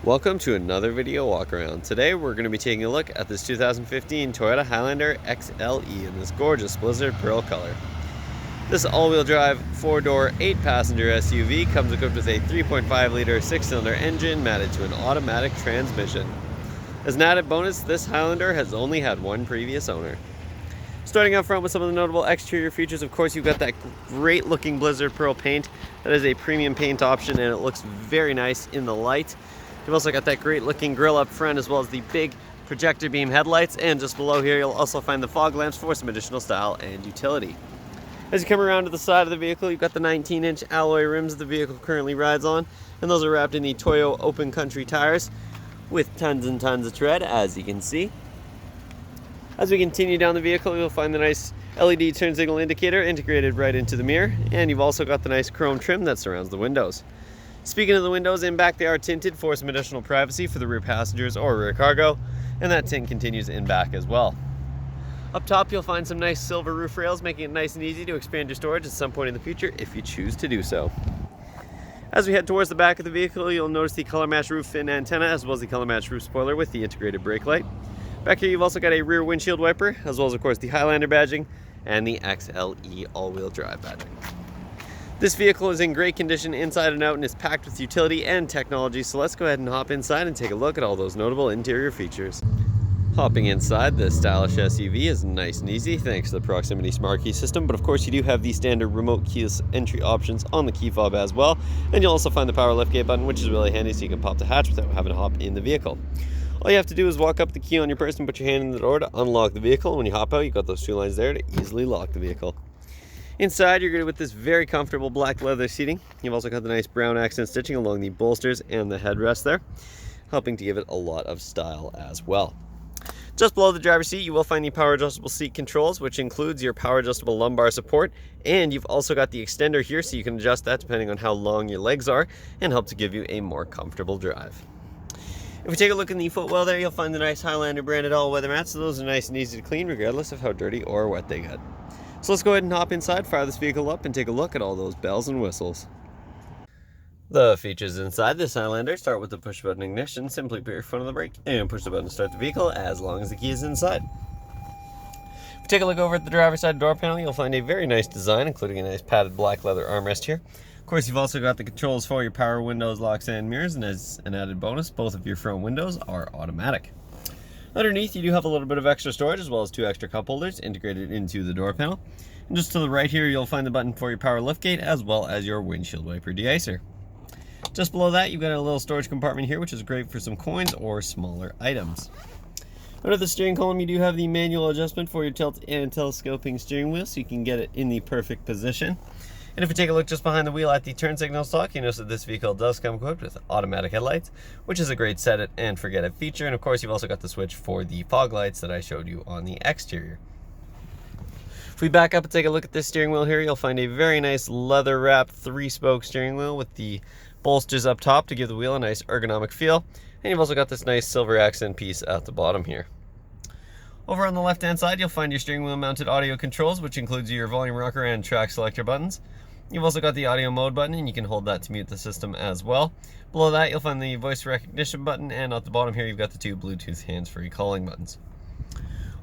Welcome to another video walk around. Today we're going to be taking a look at this 2015 Toyota Highlander XLE in this gorgeous Blizzard Pearl color. This all-wheel drive, 4-door, 8-passenger SUV comes equipped with a 3.5-liter 6-cylinder engine matted to an automatic transmission. As an added bonus, this Highlander has only had one previous owner. Starting out front with some of the notable exterior features, of course you've got that great looking Blizzard Pearl paint. That is a premium paint option and it looks very nice in the light. You've also got that great looking grille up front as well as the big projector beam headlights, and just below here you'll also find the fog lamps for some additional style and utility. As you come around to the side of the vehicle, you've got the 19-inch alloy rims the vehicle currently rides on, and those are wrapped in the Toyo open country tires with tons and tons of tread, as you can see. As we continue down the vehicle, you'll find the nice LED turn signal indicator integrated right into the mirror, and you've also got the nice chrome trim that surrounds the windows. Speaking of the windows, in back they are tinted for some additional privacy for the rear passengers or rear cargo, and that tint continues in back as well. Up top you'll find some nice silver roof rails, making it nice and easy to expand your storage at some point in the future if you choose to do so. As we head towards the back of the vehicle, you'll notice the color match roof fin antenna as well as the color match roof spoiler with the integrated brake light. Back here you've also got a rear windshield wiper, as well as of course the Highlander badging and the XLE all-wheel drive badging. This vehicle is in great condition inside and out and is packed with utility and technology, so let's go ahead and hop inside and take a look at all those notable interior features. Hopping inside, the stylish SUV is nice and easy thanks to the proximity smart key system, but of course you do have the standard remote keyless entry options on the key fob as well, and you'll also find the power liftgate button, which is really handy so you can pop the hatch without having to hop in the vehicle. All you have to do is walk up the key on your person, put your hand in the door to unlock the vehicle, and when you hop out you've got those two lines there to easily lock the vehicle. Inside, you're greeted with this very comfortable black leather seating. You've also got the nice brown accent stitching along the bolsters and the headrest there, helping to give it a lot of style as well. Just below the driver's seat, you will find the power adjustable seat controls, which includes your power adjustable lumbar support, and you've also got the extender here so you can adjust that depending on how long your legs are and help to give you a more comfortable drive. If we take a look in the footwell there, you'll find the nice Highlander branded all-weather mats, so those are nice and easy to clean regardless of how dirty or wet they get. So let's go ahead and hop inside, fire this vehicle up, and take a look at all those bells and whistles. The features inside this Highlander start with the push button ignition. Simply put your foot on the brake and push the button to start the vehicle as long as the key is inside. If we take a look over at the driver's side door panel, you'll find a very nice design, including a nice padded black leather armrest here. Of course, you've also got the controls for your power windows, locks, and mirrors, and as an added bonus, both of your front windows are automatic. Underneath, you do have a little bit of extra storage as well as two extra cup holders integrated into the door panel. And just to the right here, you'll find the button for your power liftgate as well as your windshield wiper deicer. Just below that, you've got a little storage compartment here, which is great for some coins or smaller items. Under the steering column, you do have the manual adjustment for your tilt and telescoping steering wheel, so you can get it in the perfect position. And if we take a look just behind the wheel at the turn signal stalk, you notice that this vehicle does come equipped with automatic headlights, which is a great set it and forget it feature. And of course, you've also got the switch for the fog lights that I showed you on the exterior. If we back up and take a look at this steering wheel here, you'll find a very nice leather wrapped 3-spoke steering wheel with the bolsters up top to give the wheel a nice ergonomic feel. And you've also got this nice silver accent piece at the bottom here. Over on the left hand side, you'll find your steering wheel mounted audio controls, which includes your volume rocker and track selector buttons. You've also got the audio mode button, and you can hold that to mute the system as well. Below that, you'll find the voice recognition button, and at the bottom here, you've got the two Bluetooth hands-free calling buttons.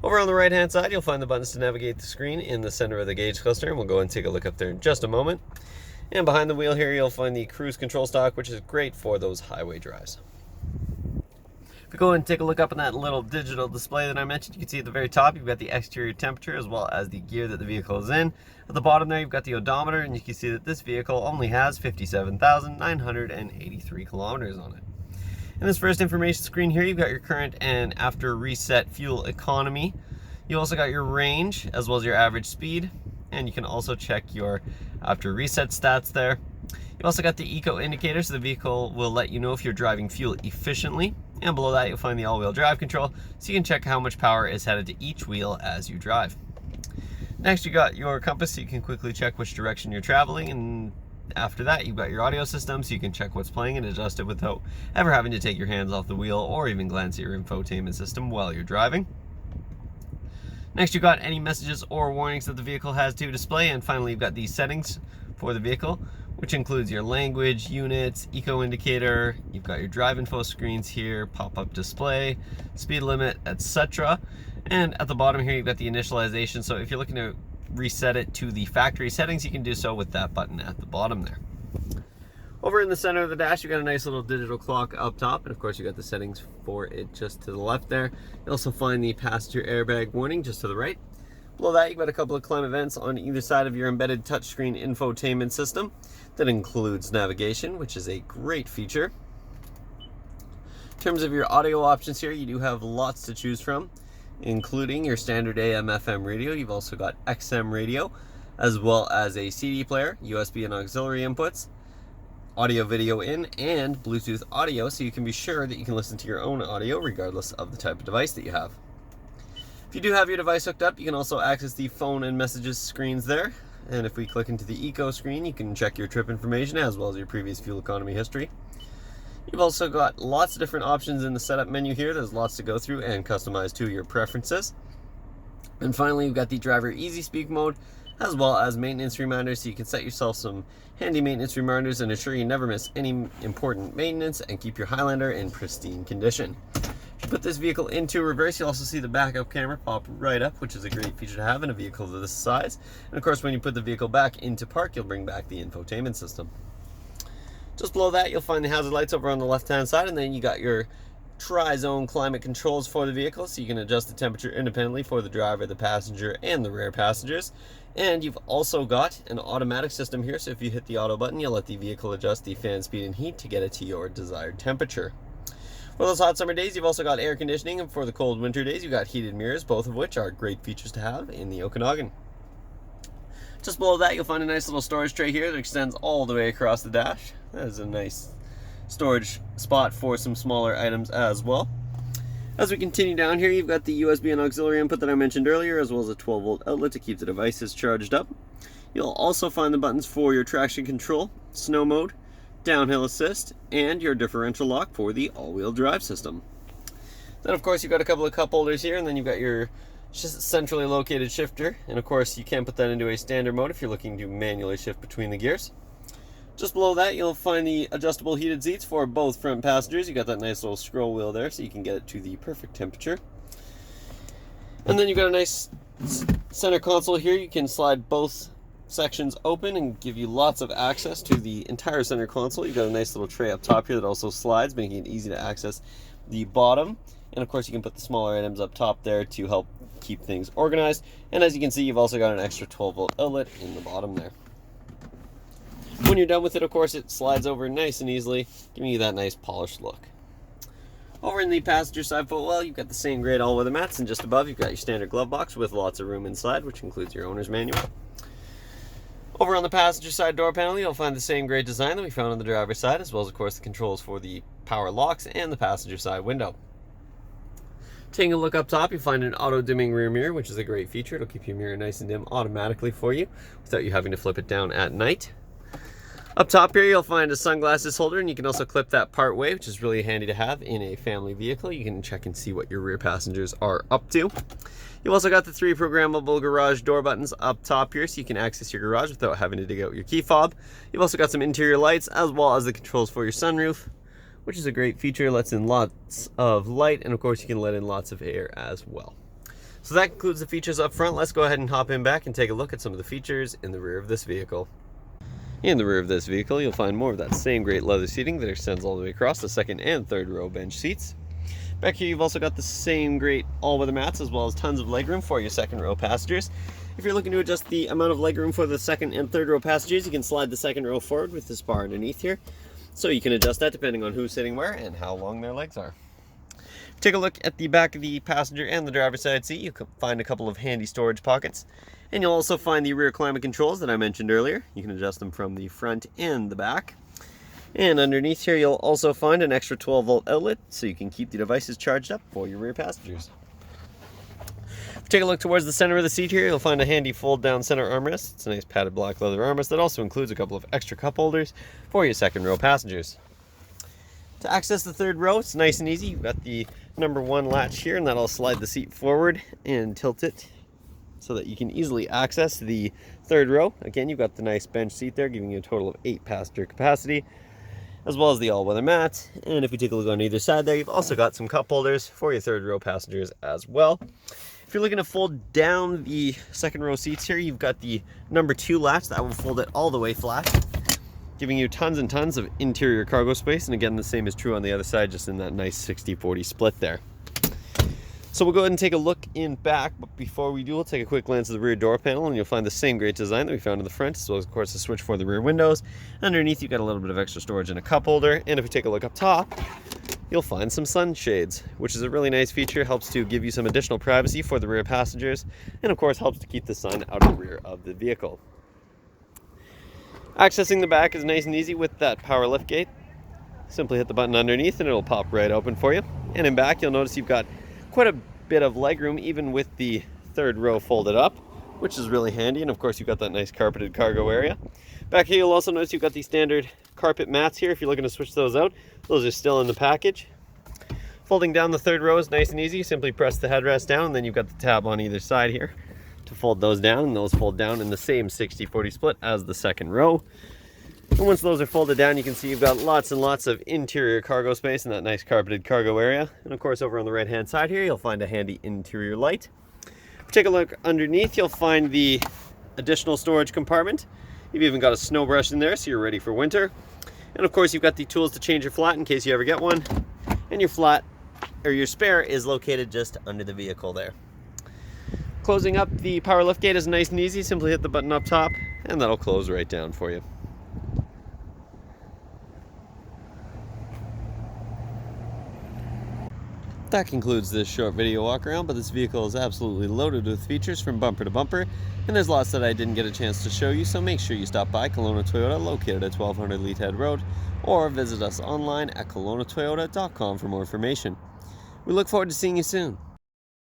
Over on the right hand side, you'll find the buttons to navigate the screen in the center of the gauge cluster, and we'll go and take a look up there in just a moment. And behind the wheel here, you'll find the cruise control stalk, which is great for those highway drives. If we go and take a look up on that little digital display that I mentioned, you can see at the very top you've got the exterior temperature as well as the gear that the vehicle is in. At the bottom there you've got the odometer, and you can see that this vehicle only has 57,983 kilometers on it. In this first information screen here, you've got your current and after reset fuel economy. You also got your range as well as your average speed, and you can also check your after reset stats there. You've also got the eco indicator, so the vehicle will let you know if you're driving fuel efficiently. And below that, you'll find the all-wheel drive control, so you can check how much power is headed to each wheel as you drive. Next, you got your compass, so you can quickly check which direction you're traveling. And after that, you've got your audio system, so you can check what's playing and adjust it without ever having to take your hands off the wheel or even glance at your infotainment system while you're driving. Next, you've got any messages or warnings that the vehicle has to display. And finally, you've got these settings for the vehicle, which includes your language, units, eco indicator. You've got your drive info screens here, pop-up display, speed limit, etc. And at the bottom here, you've got the initialization. So if you're looking to reset it to the factory settings, you can do so with that button at the bottom there. Over in the center of the dash, you've got a nice little digital clock up top, and of course you got the settings for it just to the left there. You'll also find the passenger airbag warning just to the right. Below that, you've got a couple of climate vents on either side of your embedded touchscreen infotainment system. That includes navigation, which is a great feature. In terms of your audio options here, you do have lots to choose from, including your standard AM/FM radio. You've also got XM radio, as well as a CD player, USB and auxiliary inputs, audio video in, and Bluetooth audio, so you can be sure that you can listen to your own audio regardless of the type of device that you have. If you do have your device hooked up, you can also access the phone and messages screens there. And if we click into the eco screen, you can check your trip information as well as your previous fuel economy history. You've also got lots of different options in the setup menu here. There's lots to go through and customize to your preferences. And finally, you've got the driver easy speak mode, as well as maintenance reminders, so you can set yourself some handy maintenance reminders and ensure you never miss any important maintenance and keep your Highlander in pristine condition. If you put this vehicle into reverse, you'll also see the backup camera pop right up, which is a great feature to have in a vehicle of this size. And of course, when you put the vehicle back into park, you'll bring back the infotainment system. Just below that, you'll find the hazard lights over on the left-hand side, and then you got your tri-zone climate controls for the vehicle, so you can adjust the temperature independently for the driver, the passenger, and the rear passengers. And you've also got an automatic system here, so if you hit the auto button, you'll let the vehicle adjust the fan speed and heat to get it to your desired temperature. For those hot summer days, you've also got air conditioning, and for the cold winter days, you've got heated mirrors, both of which are great features to have in the Okanagan. Just below that, you'll find a nice little storage tray here that extends all the way across the dash. That is a nice storage spot for some smaller items as well. As we continue down here, you've got the USB and auxiliary input that I mentioned earlier, as well as a 12-volt outlet to keep the devices charged up. You'll also find the buttons for your traction control, snow mode, downhill assist, and your differential lock for the all-wheel drive system. Then of course you've got a couple of cup holders here, and then you've got your centrally located shifter, and of course you can put that into a standard mode if you're looking to manually shift between the gears. Just below that, you'll find the adjustable heated seats for both front passengers. You got that nice little scroll wheel there, so you can get it to the perfect temperature. And then you've got a nice center console here. You can slide both sections open and give you lots of access to the entire center console. You've got a nice little tray up top here that also slides, making it easy to access the bottom. And of course you can put the smaller items up top there to help keep things organized. And as you can see, you've also got an extra 12-volt outlet in the bottom there. When you're done with it, of course, it slides over nice and easily, giving you that nice polished look. Over in the passenger side footwell, you've got the same grade all-weather mats, and just above you've got your standard glove box with lots of room inside, which includes your owner's manual. Over on the passenger side door panel, you'll find the same great design that we found on the driver's side, as well as, of course, the controls for the power locks and the passenger side window. Taking a look up top, you'll find an auto-dimming rear mirror, which is a great feature. It'll keep your mirror nice and dim automatically for you without you having to flip it down at night. Up top here, you'll find a sunglasses holder, and you can also clip that part way, which is really handy to have in a family vehicle. You can check and see what your rear passengers are up to. You've also got the 3 programmable garage door buttons up top here, so you can access your garage without having to dig out your key fob. You've also got some interior lights, as well as the controls for your sunroof, which is a great feature. It lets in lots of light, and of course you can let in lots of air as well. So that concludes the features up front. Let's go ahead and hop in back and take a look at some of the features in the rear of this vehicle. In the rear of this vehicle, you'll find more of that same great leather seating that extends all the way across the second and third row bench seats. Back here, you've also got the same great all-weather mats, as well as tons of legroom for your second row passengers. If you're looking to adjust the amount of legroom for the second and third row passengers, you can slide the second row forward with this bar underneath here. So you can adjust that depending on who's sitting where and how long their legs are. Take a look at the back of the passenger and the driver's side seat. You can find a couple of handy storage pockets. And you'll also find the rear climate controls that I mentioned earlier. You can adjust them from the front and the back. And underneath here, you'll also find an extra 12-volt outlet, so you can keep the devices charged up for your rear passengers. If you take a look towards the center of the seat here, you'll find a handy fold-down center armrest. It's a nice padded black leather armrest that also includes a couple of extra cup holders for your second row passengers. To access the third row, it's nice and easy. You've got the number 1 latch here, and that'll slide the seat forward and tilt it so that you can easily access the third row. Again, you've got the nice bench seat there, giving you a total of 8 passenger capacity, as well as the all-weather mat. And if you take a look on either side there, you've also got some cup holders for your third row passengers as well. If you're looking to fold down the second row seats here, you've got the number 2 latch that will fold it all the way flat, giving you tons and tons of interior cargo space. And again, the same is true on the other side, just in that nice 60-40 split there. So we'll go ahead and take a look in back, but before we do, we'll take a quick glance at the rear door panel, and you'll find the same great design that we found in the front, as well as, of course, the switch for the rear windows. Underneath, you've got a little bit of extra storage and a cup holder, and if we take a look up top, you'll find some sunshades, which is a really nice feature. Helps to give you some additional privacy for the rear passengers, and of course helps to keep the sun out of the rear of the vehicle. Accessing the back is nice and easy with that power liftgate. Simply hit the button underneath and it'll pop right open for you. And in back, you'll notice you've got quite a bit of legroom, even with the third row folded up, which is really handy. And of course, you've got that nice carpeted cargo area. Back here, you'll also notice you've got the standard carpet mats here. If you're looking to switch those out, those are still in the package. Folding down the third row is nice and easy. Simply press the headrest down, and then you've got the tab on either side here to fold those down, and those fold down in the same 60-40 split as the second row. And once those are folded down, you can see you've got lots and lots of interior cargo space in that nice carpeted cargo area. And of course, over on the right hand side here, you'll find a handy interior light. If you take a look underneath, you'll find the additional storage compartment. You've even got a snow brush in there, so you're ready for winter. And of course, you've got the tools to change your flat in case you ever get one. And your flat, or your spare, is located just under the vehicle there. Closing up the power liftgate is nice and easy. Simply hit the button up top, and that'll close right down for you. That concludes this short video walk around, but this vehicle is absolutely loaded with features from bumper to bumper, and there's lots that I didn't get a chance to show you, so make sure you stop by Kelowna Toyota, located at 1200 Leathead Road, or visit us online at KelownaToyota.com for more information. We look forward to seeing you soon.